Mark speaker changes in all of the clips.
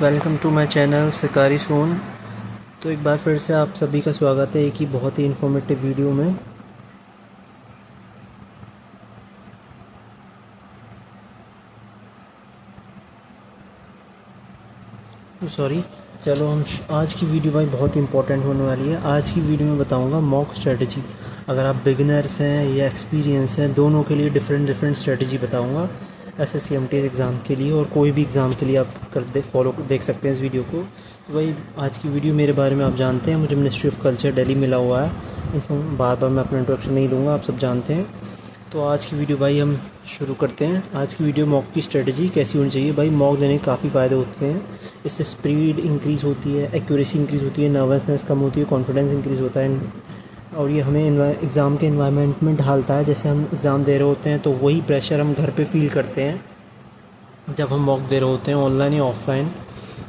Speaker 1: Welcome to my channel सरकारी सोन। तो एक बार फिर से आप सभी का स्वागत है एक ही बहुत ही इन्फॉर्मेटिव वीडियो में। तो सॉरी, चलो हम आज की वीडियो भाई बहुत ही इंपॉर्टेंट होने वाली है। आज की वीडियो में बताऊंगा मॉक स्ट्रेटजी। अगर आप बिगिनर्स हैं या एक्सपीरियंस हैं, दोनों के लिए डिफरेंट स्ट्रेटजी बताऊंगा। एसएससी एमटीएस एग्ज़ाम के लिए और कोई भी एग्ज़ाम के लिए आप फॉलो देख सकते हैं इस वीडियो को। तो भाई आज की वीडियो मेरे बारे में आप जानते हैं, मुझे मिनिस्ट्री ऑफ कल्चर दिल्ली मिला हुआ है। बार बार मैं अपना इंट्रोडक्शन नहीं दूंगा, आप सब जानते हैं। तो आज की वीडियो भाई हम शुरू करते हैं। आज की वीडियो मॉक की स्ट्रेटजी कैसी होनी चाहिए। भाई मॉक देने के काफ़ी फ़ायदे होते हैं। इससे स्पीड इंक्रीज़ होती है, एक्यूरेसी इंक्रीज़ होती है, नर्वसनेस कम होती है, कॉन्फिडेंस इंक्रीज़ होता है। और ये हमें एग्ज़ाम के इन्वायरमेंट में ढालता है। जैसे हम एग्ज़ाम दे रहे होते हैं तो वही प्रेशर हम घर पे फील करते हैं जब हम मॉक दे रहे होते हैं, ऑनलाइन या ऑफलाइन।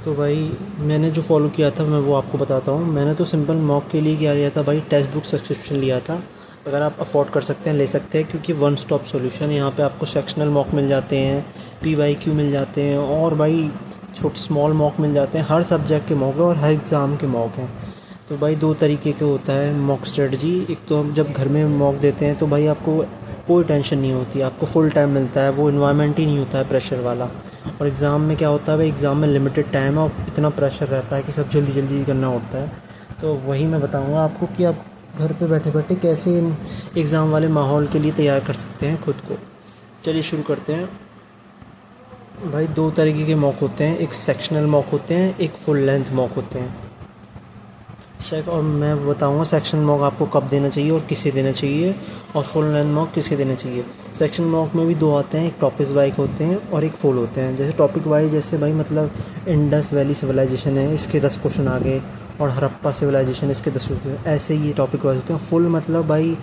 Speaker 1: तो भाई मैंने जो फॉलो किया था मैं वो आपको बताता हूँ। मैंने तो सिंपल मॉक के लिए क्या लिया था भाई, टेक्स्ट बुक सब्सक्रिप्शन लिया था। अगर आप अफोर्ड कर सकते हैं ले सकते हैं, क्योंकि वन स्टॉप सॉल्यूशन। यहाँ पे आपको सेक्शनल मॉक मिल जाते हैं, पीवाईक्यू मिल जाते हैं, और भाई छोटे स्मॉल मॉक मिल जाते हैं। हर सब्जेक्ट के मॉक है और हर एग्ज़ाम के मॉक हैं। तो भाई दो तरीके के होता है मॉक स्ट्रेटजी। एक तो हम जब घर में मॉक देते हैं तो भाई आपको कोई टेंशन नहीं होती, आपको फुल टाइम मिलता है, वो इन्वायरमेंट ही नहीं होता है प्रेशर वाला। और एग्ज़ाम में क्या होता है भाई, एग्ज़ाम में लिमिटेड टाइम है और इतना प्रेशर रहता है कि सब जल्दी जल्दी करना होता है। तो वही मैं बताऊँगा आपको कि आप घर पे बैठे बैठे कैसे इन एग्ज़ाम वाले माहौल के लिए तैयार कर सकते हैं खुद को। चलिए शुरू करते हैं। भाई दो तरीके के मॉक होते हैं, एक सेक्शनल मॉक होते हैं, एक फुल लेंथ मॉक होते हैं। और मैं बताऊंगा सेक्शन मॉक आपको कब देना चाहिए और किसे देना चाहिए, और फुल लेंथ मॉक किसे देना चाहिए। सेक्शन मॉक में भी दो आते हैं, एक टॉपिक वाइज होते हैं और एक फुल होते हैं। जैसे टॉपिक वाइज, जैसे भाई मतलब इंडस वैली सिविलाइजेशन है, इसके 10 क्वेश्चन आ गए, और हड़प्पा सिविलाइजेशन इसके 10 क्वेश्चन, ऐसे ही टॉपिक वाइज होते हैं। फुल मतलब भाई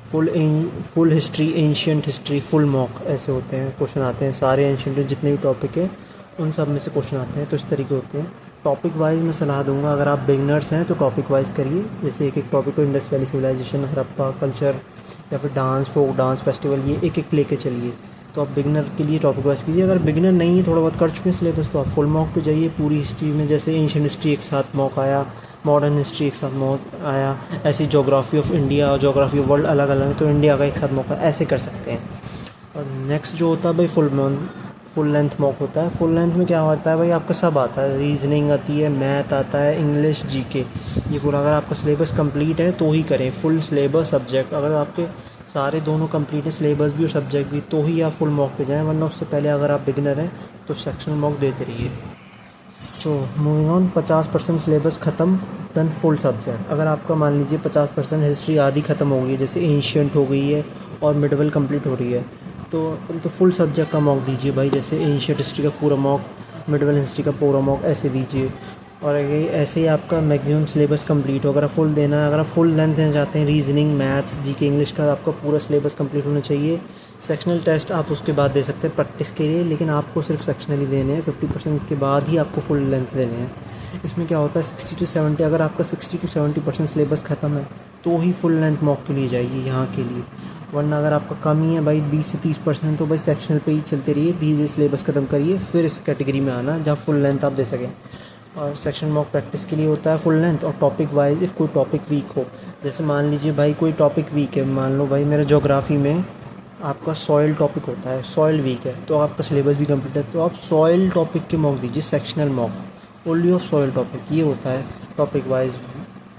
Speaker 1: full history, ancient history, full mock ऐसे होते हैं। क्वेश्चन आते हैं सारे एंशियंट जितने भी टॉपिक है उन सब में से क्वेश्चन आते हैं। तो इस तरीके होते हैं। टॉपिक वाइज मैं सलाह दूंगा, अगर आप बिगनर्स हैं तो टॉपिक वाइज करिए। जैसे एक एक टॉपिक को, Indus valley civilization, Harappa culture, या फिर डांस, फोक डांस फेस्टिवल, ये एक एक लेके चलिए। तो आप बिगनर के लिए टॉपिक वाइज कीजिए। अगर बिगनर नहीं है, थोड़ा बहुत कर चुके हैं सिलेबस, तो आप फुल मॉक पे जाइए। पूरी हिस्ट्री में जैसे एंशियंट हिस्ट्री एक साथ मॉक आया, मॉडर्न हिस्ट्री एक साथ मॉक आया, ऐसी जोग्राफी ऑफ इंडिया और जोग्राफी ऑफ वर्ल्ड अलग अलग है तो इंडिया का एक साथ मॉक, ऐसे कर सकते हैं। और नेक्स्ट जो होता है भाई फुल लेंथ मॉक होता है। फुल लेंथ में क्या होता है भाई, आपका सब आता है, रीजनिंग आती है, मैथ आता है, इंग्लिश, जीके, ये पूरा। अगर आपका सिलेबस कंप्लीट है तो ही करें फुल सिलेबस सब्जेक्ट। अगर आपके सारे दोनों कंप्लीट है, सिलेबस भी और सब्जेक्ट भी, तो ही आप फुल मॉक पे जाएं, वरना उससे पहले अगर आप बिगिनर हैं तो सेक्शनल मॉक देते रहिए। सो मूविंग ऑन, 50% सिलेबस ख़त्म, देन फुल सब्जेक्ट। अगर आपका मान लीजिए 50% हिस्ट्री आधी ख़त्म हो गई है, जैसे एंशियंट हो गई है और मिडवल कंप्लीट हो रही है, तो फुल सब्जेक्ट का मॉक दीजिए भाई। जैसे एंशियंट हिस्ट्री का पूरा मॉक, मिडवल हिस्ट्री का पूरा मॉक, ऐसे दीजिए। और ऐसे ही आपका मैक्सिमम सिलेबस कंप्लीट हो। अगर फुल देना है, अगर आप फुल लेंथ देना चाहते हैं, रीजनिंग, मैथ्स, जीके, इंग्लिश का आपका पूरा सिलेबस कंप्लीट होना चाहिए। सेक्शनल टेस्ट आप उसके बाद दे सकते हैं प्रैक्टिस के लिए, लेकिन आपको सिर्फ सेक्शनल ही देने हैं। 50% के बाद ही आपको फुल लेंथ देने हैं। इसमें क्या होता है 60 to 70, अगर आपका 60 to 70% सिलेबस ख़त्म है तो ही फुल लेंथ मॉक के लिए जाइए यहाँ के लिए। वरना अगर आपका कम ही है भाई 20 से 30%, तो भाई सेक्शनल पे ही चलते रहिए, धीरे धीरे सिलेबस ख़त्म करिए, फिर इस कैटेगरी में आना जहाँ फुल लेंथ आप दे सकें। और सेक्शन मॉक प्रैक्टिस के लिए होता है फुल लेंथ। और टॉपिक वाइज, इफ़ कोई टॉपिक वीक हो, जैसे मान लीजिए भाई कोई टॉपिक वीक है, मान लो भाई मेरा ज्योग्राफी में आपका सॉइल टॉपिक होता है, सॉइल वीक है, तो आपका सिलेबस भी कंप्लीट है, तो आप सॉइल टॉपिक के मॉक दीजिए, sectional mock only of soil topic. ये होता है टॉपिक वाइज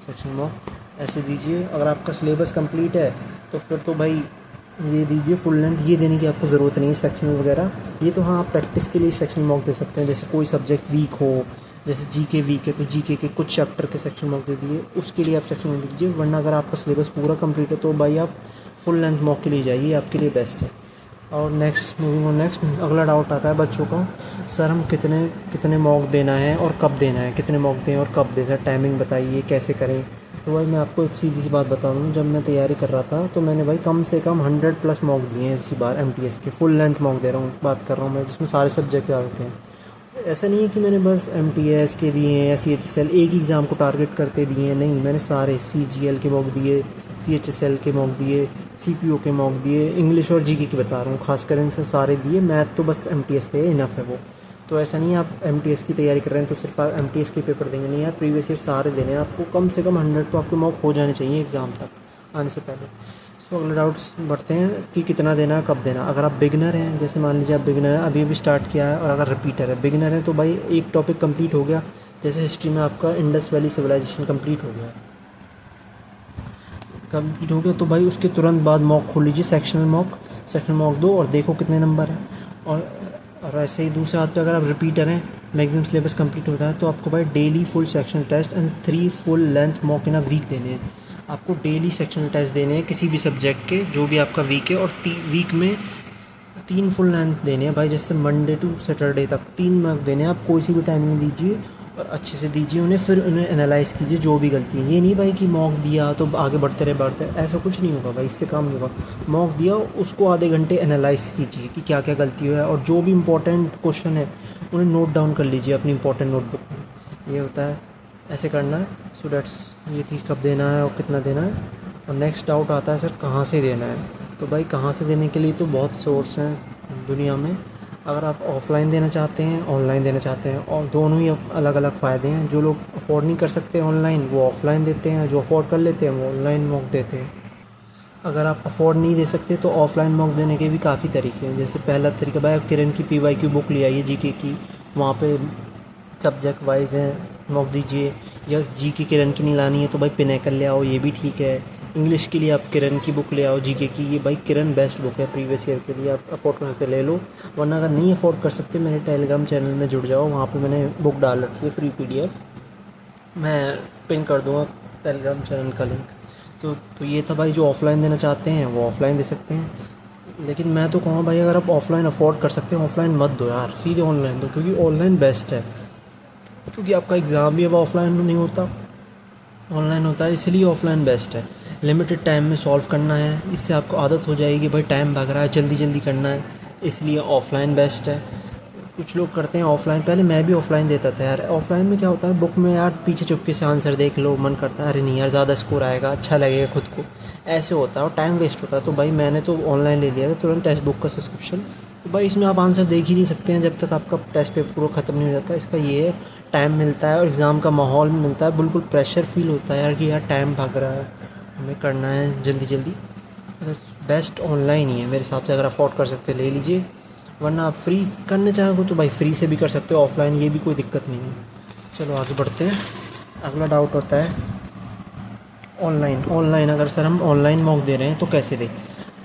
Speaker 1: सेक्शन मॉक, ऐसे दीजिए। अगर आपका सिलेबस कंप्लीट है तो फिर तो भाई ये दीजिए फुल लेंथ। ये देने की आपको ज़रूरत नहीं है सेक्शनल वगैरह। ये तो हाँ, आप प्रैक्टिस के लिए सेक्शनल मॉक दे सकते हैं। जैसे कोई सब्जेक्ट वीक हो, जैसे जीके वीक है, तो जीके के कुछ चैप्टर के सेक्शन मॉक दे दिए, उसके लिए आप सेक्शन मॉक दीजिए। वरना अगर आपका सिलेबस पूरा कंप्लीट है तो भाई आप फुल लेंथ मॉक के लिए जाइए, आपके लिए बेस्ट है। और नेक्स्ट, मूविंग ऑन नेक्स्ट, अगला डाउट आता है बच्चों का, सर हम कितने मॉक देना है और कब देना है, कितने मॉक दें और कब देना है, टाइमिंग बताइए, कैसे करें। तो भाई मैं आपको एक सीधी सी बात बता दूँ, जब मैं तैयारी कर रहा था तो मैंने भाई कम से कम 100+ मॉक दिए हैं इसी बार एमटीएस के। फुल लेंथ मॉक दे रहा हूँ, बात कर रहा हूँ मैं, जिसमें सारे सब्जेक्ट आते हैं। ऐसा नहीं है कि मैंने बस एमटीएस के दिए हैं या सीएचएसएल एक ही एग्ज़ाम को टारगेट करते दिए हैं, नहीं, मैंने सारे सीजीएल के मॉक दिए, सीएचएसएल के मॉक दिए, सीपीओ के मॉक दिए, इंग्लिश और जीके की बता रहा हूँ, खासकर इनसे सारे दिए। मैथ तो बस एमटीएस के इनफ है वो। तो ऐसा नहीं है आप एमटीएस की तैयारी कर रहे हैं तो सिर्फ आप एमटीएस के पेपर देंगे, नहीं यार, प्रीवियस ईयर सारे देने हैं आपको, कम से कम 100 तो आपके मॉक हो जाने चाहिए एग्ज़ाम तक आने से पहले। सो अगले डाउट्स बढ़ते हैं कि कितना देना है, कब देना। अगर आप बिगिनर हैं, जैसे मान लीजिए आप बिगिनर हैं, अभी स्टार्ट किया है, और अगर रिपीटर है, बिगिनर है तो भाई एक टॉपिक कंप्लीट हो गया, जैसे हिस्ट्री में आपका इंडस वैली सिविलाइजेशन कंप्लीट हो गया, तो भाई उसके तुरंत बाद मॉक खोल लीजिए, सेक्शनल मॉक दो और देखो कितने नंबर है। और ऐसे ही दूसरे हाथ पे अगर आप रिपीटर हैं, मैक्सिमम सिलेबस कंप्लीट होता है, तो आपको भाई daily full sectional test and 3 full length mock in a week देने हैं। आपको डेली सेक्शनल टेस्ट देने हैं किसी भी सब्जेक्ट के, जो भी आपका वीक है, और वीक में 3 फुल लेंथ देने हैं भाई, जैसे मंडे टू सैटरडे तक 3 मार्क देने हैं। आप कोई सी भी टाइमिंग दीजिए और अच्छे से दीजिए उन्हें, फिर उन्हें एनालाइज़ कीजिए जो भी गलती है। ये नहीं भाई कि मॉक दिया तो आगे बढ़ते रहे, ऐसा कुछ नहीं होगा भाई, इससे काम नहीं होगा। मॉक दिया, उसको आधे घंटे एनालाइज़ कीजिए कि क्या क्या गलती हुआ है, और जो भी इंपॉर्टेंट क्वेश्चन है उन्हें नोट डाउन कर लीजिए अपनी इंपॉर्टेंट नोटबुक में। ये होता है, ऐसे करना है। सो डेट्स, ये थी कब देना है और कितना देना है। और नेक्स्ट डाउट आता है सर कहाँ से देना है। तो भाई कहाँ से देने के लिए तो बहुत सोर्स हैं दुनिया में। अगर आप ऑफ़लाइन देना चाहते हैं, ऑनलाइन देना चाहते हैं, और दोनों ही अलग अलग फ़ायदे हैं। जो लोग अफोर्ड नहीं कर सकते ऑनलाइन, वो ऑफ़लाइन देते हैं, जो अफोर्ड कर लेते हैं वो ऑनलाइन मॉक देते हैं। अगर आप अफोर्ड नहीं दे सकते तो ऑफ़लाइन मॉक देने के भी काफ़ी तरीके हैं। जैसे पहला तरीका भाई, आप किरण की PYQ बुक ले आइए जीके की, वहाँ पे सब्जेक्ट वाइज हैं, मॉक दीजिए। या जीके किरण की नहीं लानी है तो भाई पिनेकल ले आओ, ये भी ठीक है। इंग्लिश के लिए आप किरण की बुक ले आओ जीके की, ये भाई किरण बेस्ट बुक है प्रीवियस ईयर के लिए, आप अफोर्ड कर सकते ले लो। वरना अगर नहीं अफोर्ड कर सकते, मेरे टेलीग्राम चैनल में जुड़ जाओ, वहाँ पे मैंने बुक डाल रखी है फ्री PDF, मैं पिन कर दूँगा टेलीग्राम चैनल का लिंक। तो ये था भाई, जो ऑफ़लाइन देना चाहते हैं वो ऑफ़लाइन दे सकते हैं। लेकिन मैं तो कहूँ भाई, अगर आप ऑफ़लाइन अफोर्ड कर सकते हैं, ऑफ़लाइन मत दो यार, सीधे ऑनलाइन दो, क्योंकि ऑनलाइन बेस्ट है। क्योंकि आपका एग्ज़ाम भी अब ऑफ़लाइन में नहीं होता, ऑनलाइन होता है, इसलिए ऑफ़लाइन बेस्ट है। लिमिटेड टाइम में सॉल्व करना है, इससे आपको आदत हो जाएगी भाई, टाइम भाग रहा है, जल्दी जल्दी करना है, इसलिए ऑफ़लाइन बेस्ट है। कुछ लोग करते हैं ऑफ़लाइन, पहले मैं भी ऑफ़लाइन देता था यार। ऑफ़लाइन में क्या होता है, बुक में यार पीछे चुपके से आंसर देख लो, मन करता है अरे नहीं यार ज़्यादा स्कोर आएगा, अच्छा लगेगा खुद को, ऐसे होता है और टाइम वेस्ट होता है। तो भाई मैंने तो ऑनलाइन ले लिया था तुरंत टेक्स्ट बुक का सब्सक्रिप्शन। तो भाई इसमें आप आंसर देख ही नहीं सकते हैं जब तक आपका टेस्ट पेपर पूरा ख़त्म नहीं हो जाता। इसका ये है, टाइम मिलता है और एग्ज़ाम का माहौल मिलता है, बिल्कुल प्रेशर फील होता है यार कि यार टाइम भाग रहा है, हमें करना है जल्दी जल्दी। बेस्ट ऑनलाइन ही है मेरे हिसाब से, अगर अफोर्ड कर सकते ले लीजिए, वरना आप फ्री करने चाहोगे तो भाई फ्री से भी कर सकते हो ऑफ़लाइन, ये भी कोई दिक्कत नहीं है। चलो आगे बढ़ते हैं। अगला डाउट होता है ऑनलाइन अगर सर हम ऑनलाइन मॉक दे रहे हैं तो कैसे दें।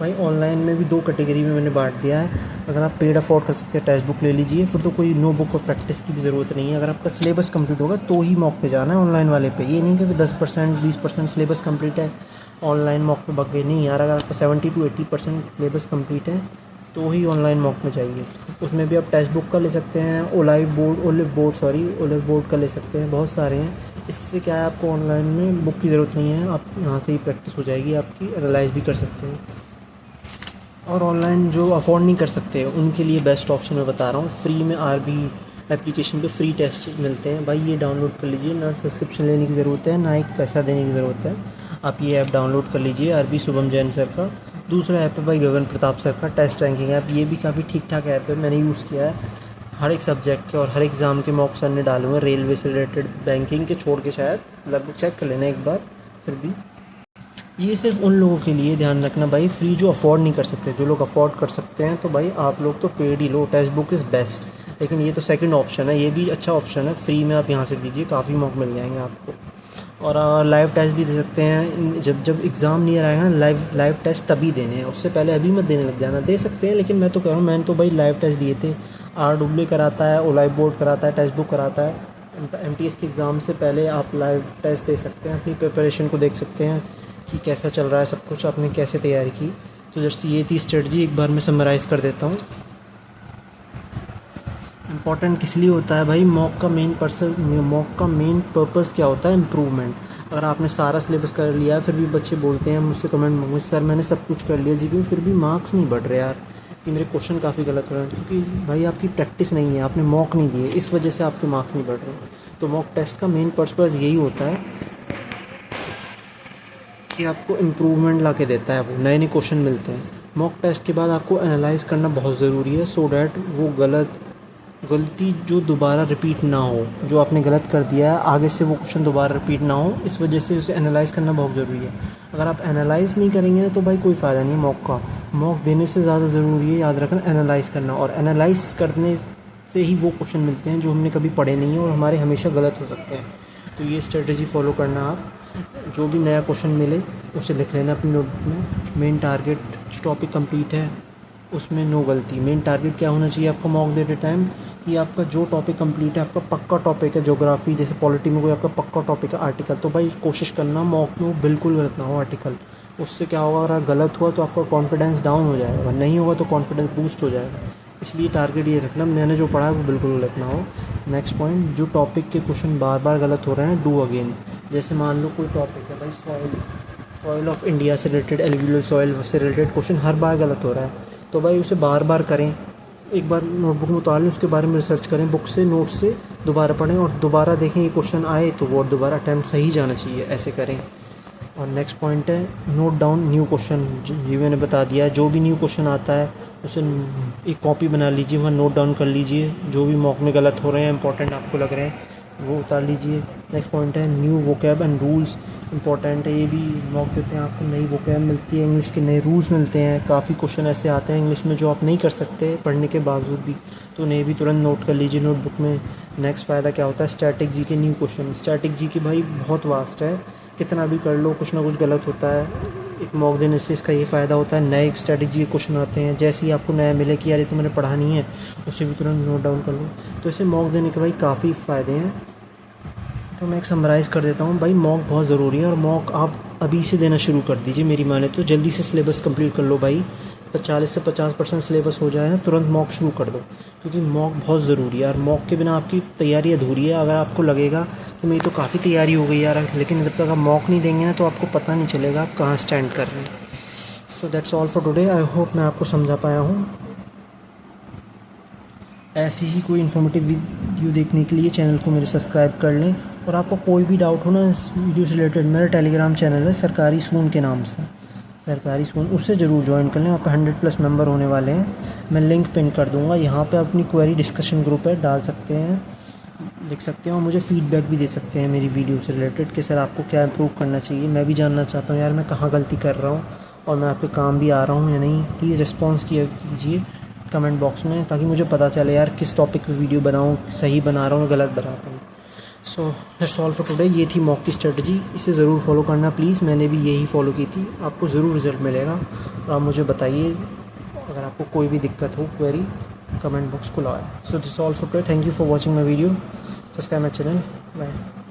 Speaker 1: भाई ऑनलाइन में भी 2 कैटेगरी में मैंने बांट दिया है। अगर आप पेड अफोर्ड कर सकते हैं, टेक्स्ट बुक ले लीजिए, फिर तो कोई नो बुक और प्रैक्टिस की भी ज़रूरत नहीं है। अगर आपका सिलेबस कंप्लीट होगा तो ही मॉक पे जाना है ऑनलाइन वाले पे। ये नहीं कि 10% 20% सिलेबस कंप्लीट है ऑनलाइन मॉक पे भाग गए, नहीं यार। अगर आपका 70 to 80% सिलेबस कंप्लीट है तो ही ऑनलाइन मॉक में जाइए। उसमें भी आप टेक्स्ट बुक का ले सकते हैं, ओलिव बोर्ड का ले सकते हैं, बहुत सारे हैं। इससे क्या है, आपको ऑनलाइन में बुक की ज़रूरत नहीं है, आप यहाँ से ही प्रैक्टिस हो जाएगी आपकी, एनालाइज भी कर सकते हैं। और ऑनलाइन जो अफोर्ड नहीं कर सकते उनके लिए बेस्ट ऑप्शन मैं बता रहा हूँ, फ्री में RB एप्लीकेशन पे फ्री टेस्ट मिलते हैं भाई, ये डाउनलोड कर लीजिए। ना सब्सक्रिप्शन लेने की ज़रूरत है, ना एक पैसा देने की ज़रूरत है। आप ये ऐप डाउनलोड कर लीजिए, RB शुभम जैन सर का। दूसरा ऐप है भाई गगन प्रताप सर का टेस्ट रैंकिंग ऐप, ये भी काफ़ी ठीक ठाक ऐप है, मैंने यूज़ किया है। हर एक सब्जेक्ट के और हर एग्ज़ाम के मॉक सर ने डाले हुए हैं, रेलवे से रिलेटेड, बैंकिंग के छोड़ के शायद, लगभग चेक कर लेना एक बार। फिर भी ये सिर्फ उन लोगों के लिए ध्यान रखना भाई, फ्री जो अफोर्ड नहीं कर सकते। जो लोग अफोर्ड कर सकते हैं तो भाई आप लोग तो paid he low, text book is best. लेकिन ये तो सेकंड ऑप्शन है, ये भी अच्छा ऑप्शन है, फ्री में आप यहाँ से दीजिए, काफ़ी मॉक मिल जाएंगे आपको। और लाइव टेस्ट भी दे सकते हैं, जब एग्ज़ाम नियर आएगा ना, लाइव टेस्ट तभी देने हैं, उससे पहले अभी मत देने लग जाना। दे सकते हैं लेकिन मैं तो कह रहा हूँ, मैंने तो भाई लाइव टेस्ट दिए थे। RW कराता है, ओलाइव बोर्ड कराता है, टेक्स्ट बुक कराता है। MTS के एग्ज़ाम से पहले आप लाइव टेस्ट दे सकते हैं, अपनी प्रिपरेशन को देख सकते हैं कि कैसा चल रहा है सब कुछ, आपने कैसे तैयारी की। तो जैसे ये थी स्ट्रेटजी, एक बार मैं समराइज़ कर देता हूँ। इम्पॉर्टेंट किस लिए होता है भाई, मॉक का मेन पर्पस क्या होता है, इम्प्रूवमेंट। अगर आपने सारा सिलेबस कर लिया है, फिर भी बच्चे बोलते हैं मुझसे कमेंट में, सर मैंने सब कुछ कर लिया जी, क्यों फिर भी मार्क्स नहीं बढ़ रहे यार, कि मेरे क्वेश्चन काफ़ी गलत हो रहे हैं। क्योंकि भाई आपकी प्रैक्टिस नहीं है, आपने मॉक नहीं दिए, इस वजह से आपके मार्क्स नहीं बढ़ रहे। तो मॉक टेस्ट का मेन पर्पस यही होता है कि आपको इम्प्रूवमेंट ला के देता है, वो नए नए क्वेश्चन मिलते हैं। मॉक टेस्ट के बाद आपको एनालाइज़ करना बहुत ज़रूरी है, सो डैट वो गलत गलती जो दोबारा रिपीट ना हो, जो आपने गलत कर दिया है आगे से वो क्वेश्चन दोबारा रिपीट ना हो, इस वजह से उसे एनालाइज़ करना बहुत ज़रूरी है। अगर आप एनालाइज़ नहीं करेंगे ना तो भाई कोई फ़ायदा नहीं है मॉक का। मॉक देने से ज़्यादा ज़रूरी है याद रखना एनालाइज़ करना, और एनालाइज़ करने से ही वो क्वेश्चन मिलते हैं जो हमने कभी पढ़े नहीं हैं और हमारे हमेशा गलत हो सकते हैं। तो ये स्ट्रेटजी फॉलो करना आप, जो भी नया क्वेश्चन मिले उसे लिख लेना अपनी नोटबुक में। मेन टारगेट जो टॉपिक कंप्लीट है उसमें नो गलती। मेन टारगेट क्या होना चाहिए आपका मॉक देते टाइम, कि आपका जो टॉपिक कंप्लीट है, आपका पक्का टॉपिक है, ज्योग्राफी जैसे पॉलिटी में कोई आपका पक्का टॉपिक है आर्टिकल, तो भाई कोशिश करना मॉक में वो बिल्कुल गलत ना हो आर्टिकल। उससे क्या होगा, अगर गलत हुआ तो आपका कॉन्फिडेंस डाउन हो जाएगा, नहीं होगा तो कॉन्फिडेंस बूस्ट हो जाएगा। इसलिए टारगेट ये रखना मैंने जो पढ़ा है वो बिल्कुल गलत ना हो। नेक्स्ट पॉइंट, जो टॉपिक के क्वेश्चन बार बार गलत हो रहे हैं डू अगेन। जैसे मान लो कोई टॉपिक है भाई सॉइल ऑफ इंडिया से रिलेटेड, एलुवियल सॉइल से रिलेटेड क्वेश्चन हर बार गलत हो रहा है, तो भाई उसे बार बार करें। एक बार नोटबुक में उतार लें, उसके बारे में रिसर्च करें, बुक से नोट से दोबारा पढ़ें और दोबारा देखें ये क्वेश्चन आए तो वो दोबारा अटैम्प्ट सही जाना चाहिए, ऐसे करें। और नेक्स्ट पॉइंट है नोट डाउन न्यू क्वेश्चन। ये मैंने बता दिया है, जो भी न्यू क्वेश्चन आता है उसे एक कॉपी बना लीजिए, वहाँ नोट डाउन कर लीजिए। जो भी मॉक में गलत हो रहे हैं, इंपॉर्टेंट आपको लग रहे हैं, वो उतार लीजिए। नेक्स्ट पॉइंट है new vocab and rules, important है ये भी। मॉक देते हैं आपको नई वोकैब मिलती है, इंग्लिश के नए रूल्स मिलते हैं। काफ़ी क्वेश्चन ऐसे आते हैं इंग्लिश में जो आप नहीं कर सकते पढ़ने के बावजूद भी, तो उन्हें भी तुरंत नोट कर लीजिए नोटबुक में। नेक्स्ट फ़ायदा क्या होता है, स्टैटिक जी के न्यू क्वेश्चन। स्टैटिक जी की भाई बहुत वास्ट है, कितना भी कर लो कुछ ना कुछ गलत होता है। एक मॉक देने से इसका ये फ़ायदा होता है, नए स्ट्रैटेजी के क्वेश्चन आते हैं, जैसे ही आपको नया मिले कि यार ये तो मैंने पढ़ा नहीं है, उसे भी तुरंत नोट डाउन कर लो। तो इसे मॉक देने के भाई काफ़ी फ़ायदे हैं। तो मैं एक समराइज़ कर देता हूँ भाई, मॉक बहुत ज़रूरी है और मॉक आप अभी से देना शुरू कर दीजिए मेरी माने तो। जल्दी से सिलेबस कंप्लीट कर लो भाई, 40 से 50% सिलेबस हो जाए ना तुरंत मॉक शुरू कर दो, क्योंकि मॉक बहुत ज़रूरी है। और मॉक के बिना आपकी तैयारी अधूरी है। अगर आपको लगेगा कि मेरी तो काफ़ी तैयारी हो गई यार, लेकिन जब तक आप मॉक नहीं देंगे ना तो आपको पता नहीं चलेगा आप कहाँ स्टैंड कर रहे हैं। So that's all for today. I hope मैं आपको समझा पाया हूँ। ऐसी ही कोई इन्फॉर्मेटिव वीडियो देखने के लिए चैनल को मेरे सब्सक्राइब कर लें। और आपको कोई भी डाउट हो ना इस वीडियो से रिलेटेड, मेरा टेलीग्राम चैनल है सरकारी सून के नाम से, सरकारी सून, उससे ज़रूर ज्वाइन कर लें। आपका 100+ मेंबर होने वाले हैं। मैं लिंक पिन कर दूँगा, यहाँ पे अपनी क्वेरी डिस्कशन ग्रुप है, डाल सकते हैं, लिख सकते हैं और मुझे फीडबैक भी दे सकते हैं मेरी वीडियो से रिलेटेड कि सर आपको क्या इम्प्रूव करना चाहिए। मैं भी जानना चाहता हूँ यार मैं कहाँ गलती कर रहा हूँ और मैं आपके काम भी आ रहा हूँ या नहीं। प्लीज़ रिस्पॉन्स कीजिए कमेंट बॉक्स में, ताकि मुझे पता चले यार किस टॉपिक पे वीडियो बनाऊँ, सही बना रहा हूँ गलत बनाता हूँ। So that's all for today. ये थी मॉक की स्ट्रेटजी, इसे ज़रूर फॉलो करना प्लीज़। मैंने भी यही फॉलो की थी, आपको ज़रूर रिजल्ट मिलेगा। और आप मुझे बताइए अगर आपको कोई भी दिक्कत हो, क्वेरी कमेंट बॉक्स खुला है। So this all for today, thank you for watching my video, subscribe my channel, bye.